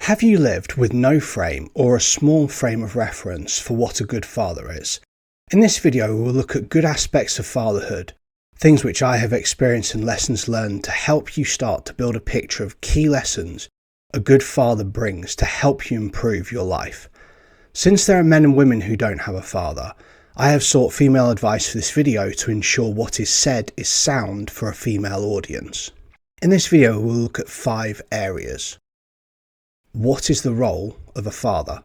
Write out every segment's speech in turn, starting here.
Have you lived with no frame or a small frame of reference for what a good father is? In this video, we will look at good aspects of fatherhood, things which I have experienced and lessons learned to help you start to build a picture of key lessons a good father brings to help you improve your life. Since there are men and women who don't have a father, I have sought female advice for this video to ensure what is said is sound for a female audience. In this video, we will look at 5 areas. What is the role of a father?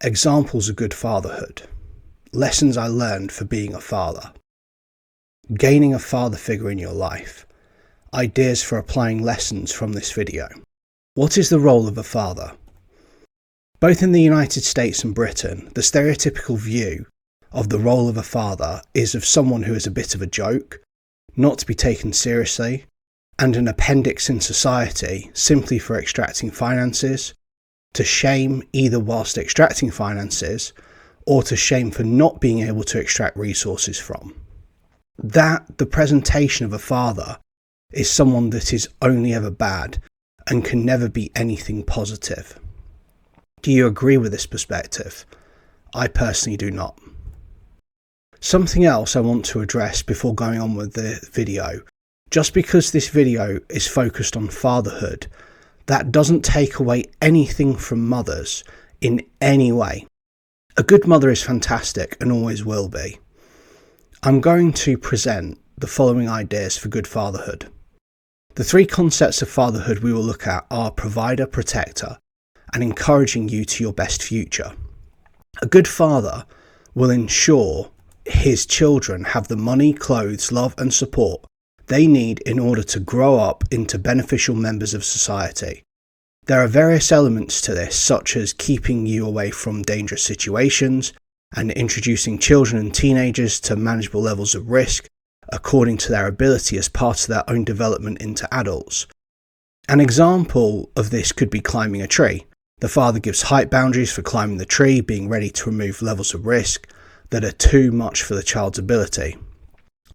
Examples of good fatherhood. Lessons I learned for being a father. Gaining a father figure in your life. Ideas for applying lessons from this video. What is the role of a father? Both in the United States and Britain, the stereotypical view of the role of a father is of someone who is a bit of a joke, not to be taken seriously, and an appendix in society simply for extracting finances, to shame either whilst extracting finances, or to shame for not being able to extract resources from. That the presentation of a father is someone that is only ever bad and can never be anything positive. Do you agree with this perspective? I personally do not. Something else I want to address before going on with the video. Just because this video is focused on fatherhood, that doesn't take away anything from mothers in any way. A good mother is fantastic and always will be. I'm going to present the following ideas for good fatherhood. The 3 concepts of fatherhood we will look at are provider, protector, and encouraging you to your best future. A good father will ensure his children have the money, clothes, love and support they need in order to grow up into beneficial members of society. There are various elements to this, such as keeping you away from dangerous situations and introducing children and teenagers to manageable levels of risk according to their ability as part of their own development into adults. An example of this could be climbing a tree. The father gives height boundaries for climbing the tree, being ready to remove levels of risk that are too much for the child's ability.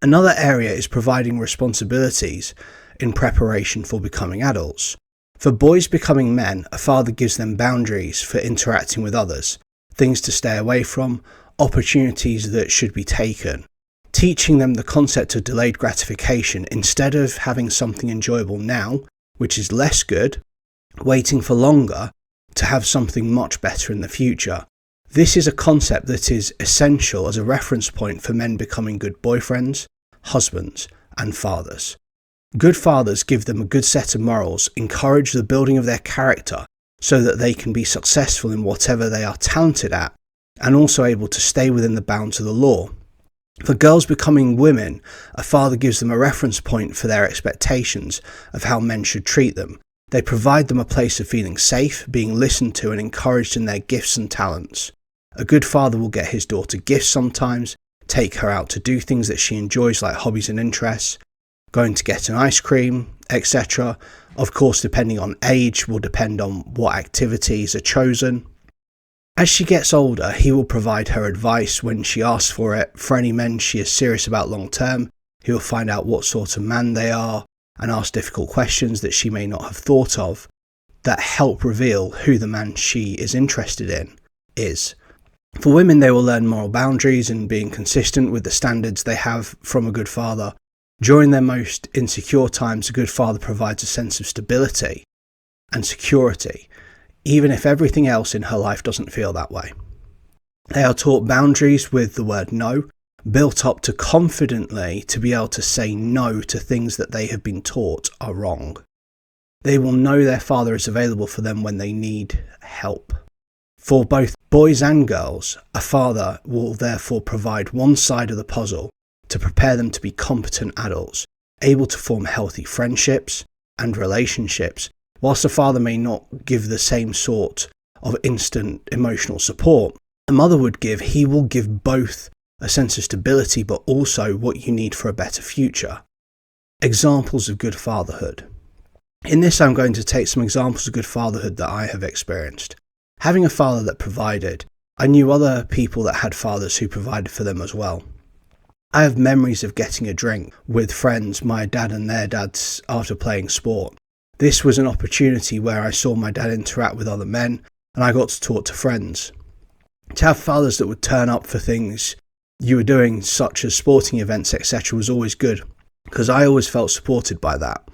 Another area is providing responsibilities in preparation for becoming adults. For boys becoming men, a father gives them boundaries for interacting with others, things to stay away from, opportunities that should be taken, teaching them the concept of delayed gratification instead of having something enjoyable now, which is less good, waiting for longer to have something much better in the future. This is a concept that is essential as a reference point for men becoming good boyfriends, husbands, and fathers. Good fathers give them a good set of morals, encourage the building of their character so that they can be successful in whatever they are talented at, and also able to stay within the bounds of the law. For girls becoming women, a father gives them a reference point for their expectations of how men should treat them. They provide them a place of feeling safe, being listened to and encouraged in their gifts and talents. A good father will get his daughter gifts sometimes, take her out to do things that she enjoys like hobbies and interests, going to get an ice cream, etc. Of course, depending on age, will depend on what activities are chosen. As she gets older, he will provide her advice when she asks for it. For any men she is serious about long term, he will find out what sort of man they are and ask difficult questions that she may not have thought of that help reveal who the man she is interested in is. For women, they will learn moral boundaries and being consistent with the standards they have from a good father. During their most insecure times, a good father provides a sense of stability and security, even if everything else in her life doesn't feel that way. They are taught boundaries with the word no, built up to confidently to be able to say no to things that they have been taught are wrong. They will know their father is available for them when they need help. For both boys and girls, a father will therefore provide one side of the puzzle to prepare them to be competent adults, able to form healthy friendships and relationships. Whilst a father may not give the same sort of instant emotional support a mother would give, he will give both a sense of stability but also what you need for a better future. Examples of good fatherhood. In this, I'm going to take some examples of good fatherhood that I have experienced. Having a father that provided, I knew other people that had fathers who provided for them as well. I have memories of getting a drink with friends, my dad and their dads, after playing sport. This was an opportunity where I saw my dad interact with other men, and I got to talk to friends. To have fathers that would turn up for things you were doing, such as sporting events, etc., was always good, because I always felt supported by that.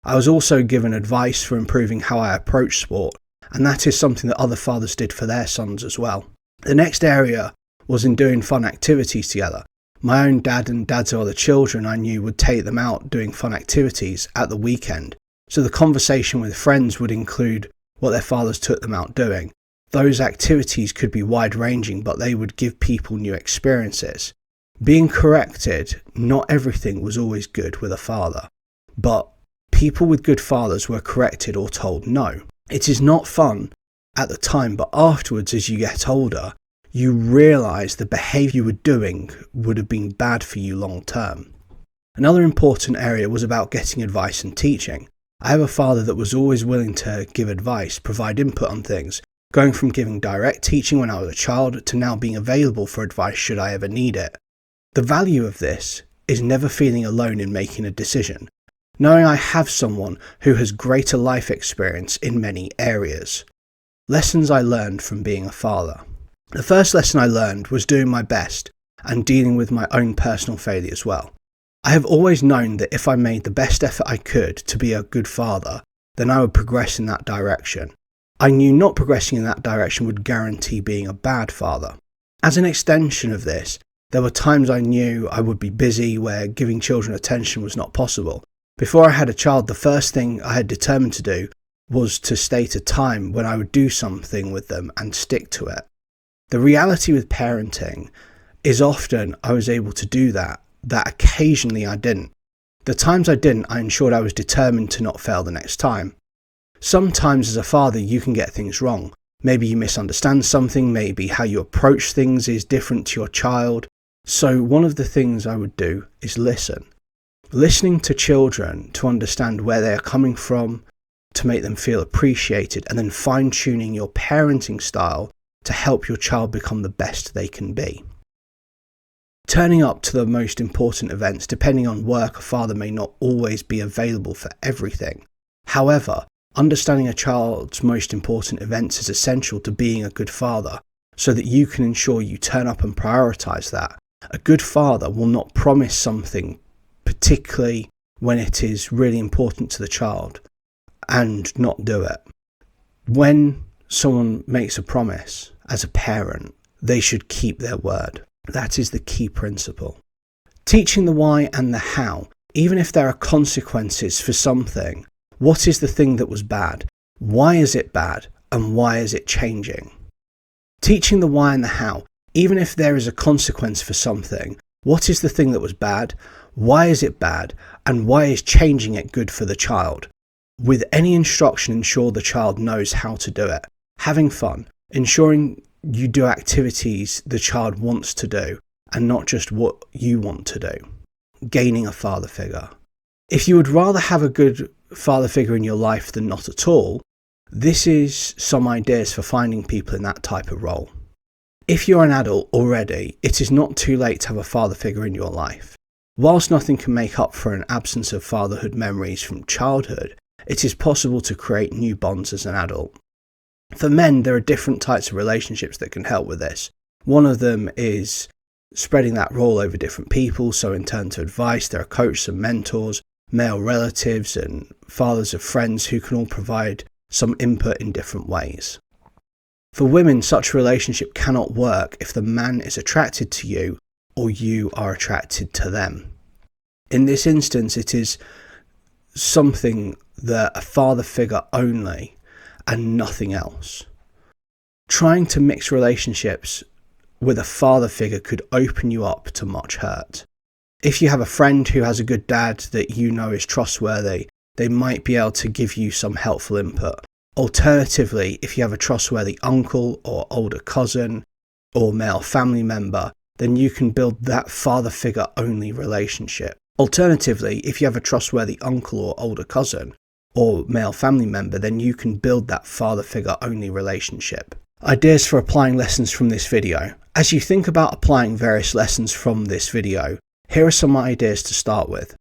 I was also given advice for improving how I approach sport, and that is something that other fathers did for their sons as well. The next area was in doing fun activities together. My own dad and dads of other children I knew would take them out doing fun activities at the weekend, so the conversation with friends would include what their fathers took them out doing. Those activities could be wide-ranging, but they would give people new experiences. Being corrected, not everything was always good with a father, but people with good fathers were corrected or told no. It is not fun at the time, but afterwards, as you get older, you realise the behaviour you were doing would have been bad for you long term. Another important area was about getting advice and teaching. I have a father that was always willing to give advice, provide input on things, going from giving direct teaching when I was a child to now being available for advice should I ever need it. The value of this is never feeling alone in making a decision, knowing I have someone who has greater life experience in many areas. Lessons I learned from being a father. The first lesson I learned was doing my best and dealing with my own personal failure as well. I have always known that if I made the best effort I could to be a good father, then I would progress in that direction. I knew not progressing in that direction would guarantee being a bad father. As an extension of this, there were times I knew I would be busy where giving children attention was not possible. Before I had a child, the first thing I had determined to do was to state a time when I would do something with them and stick to it. The reality with parenting is often I was able to do that occasionally I didn't. The times I didn't, I ensured I was determined to not fail the next time. Sometimes as a father you can get things wrong. Maybe you misunderstand something, maybe how you approach things is different to your child. So one of the things I would do is listen. Listening to children to understand where they are coming from, to make them feel appreciated, and then fine-tuning your parenting style to help your child become the best they can be. Turning up to the most important events, depending on work, a father may not always be available for everything. However, understanding a child's most important events is essential to being a good father, so that you can ensure you turn up and prioritise that. A good father will not promise something, particularly when it is really important to the child, and not do it. When someone makes a promise as a parent, they should keep their word. That is the key principle. Teaching the why and the how, even if there are consequences for something. What is the thing that was bad? Why is it bad? And why is it changing? Teaching the why and the how, even if there is a consequence for something. What is the thing that was bad? Why is it bad? And why is changing it good for the child? With any instruction, ensure the child knows how to do it. Having fun, ensuring you do activities the child wants to do and not just what you want to do. Gaining a father figure. If you would rather have a good father figure in your life than not at all, this is some ideas for finding people in that type of role. If you're an adult already, it is not too late to have a father figure in your life. Whilst nothing can make up for an absence of fatherhood memories from childhood, it is possible to create new bonds as an adult. For men, there are different types of relationships that can help with this. One of them is spreading that role over different people. So in terms of advice, there are coaches and mentors, male relatives and fathers of friends who can all provide some input in different ways. For women, such a relationship cannot work if the man is attracted to you or you are attracted to them. In this instance, it is something that a father figure only and nothing else. Trying to mix relationships with a father figure could open you up to much hurt. If you have a friend who has a good dad that you know is trustworthy, they might be able to give you some helpful input. Alternatively, if you have a trustworthy uncle or older cousin or male family member, then you can build that father figure only relationship. Alternatively, if you have a trustworthy uncle or older cousin or male family member, then you can build that father figure only relationship. Ideas for applying lessons from this video. As you think about applying various lessons from this video, here are some ideas to start with.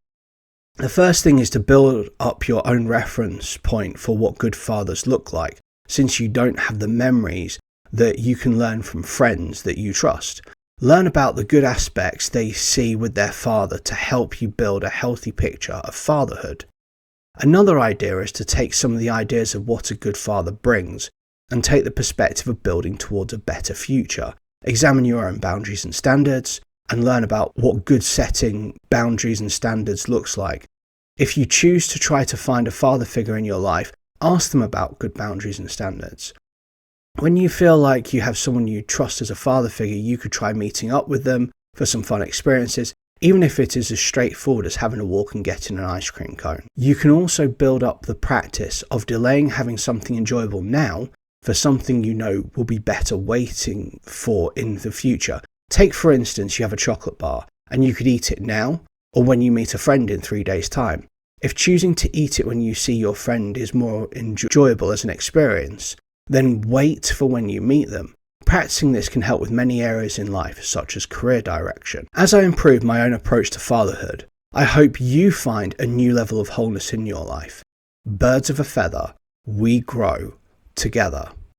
The first thing is to build up your own reference point for what good fathers look like, since you don't have the memories that you can learn from friends that you trust. Learn about the good aspects they see with their father to help you build a healthy picture of fatherhood. Another idea is to take some of the ideas of what a good father brings and take the perspective of building towards a better future. Examine your own boundaries and standards and learn about what good setting boundaries and standards looks like. If you choose to try to find a father figure in your life, ask them about good boundaries and standards. When you feel like you have someone you trust as a father figure, you could try meeting up with them for some fun experiences, even if it is as straightforward as having a walk and getting an ice cream cone. You can also build up the practice of delaying having something enjoyable now for something you know will be better waiting for in the future. Take, for instance, you have a chocolate bar and you could eat it now or when you meet a friend in 3 days' time. If choosing to eat it when you see your friend is more enjoyable as an experience, then wait for when you meet them. Practicing this can help with many areas in life, such as career direction. As I improve my own approach to fatherhood, I hope you find a new level of wholeness in your life. Birds of a feather, we grow together.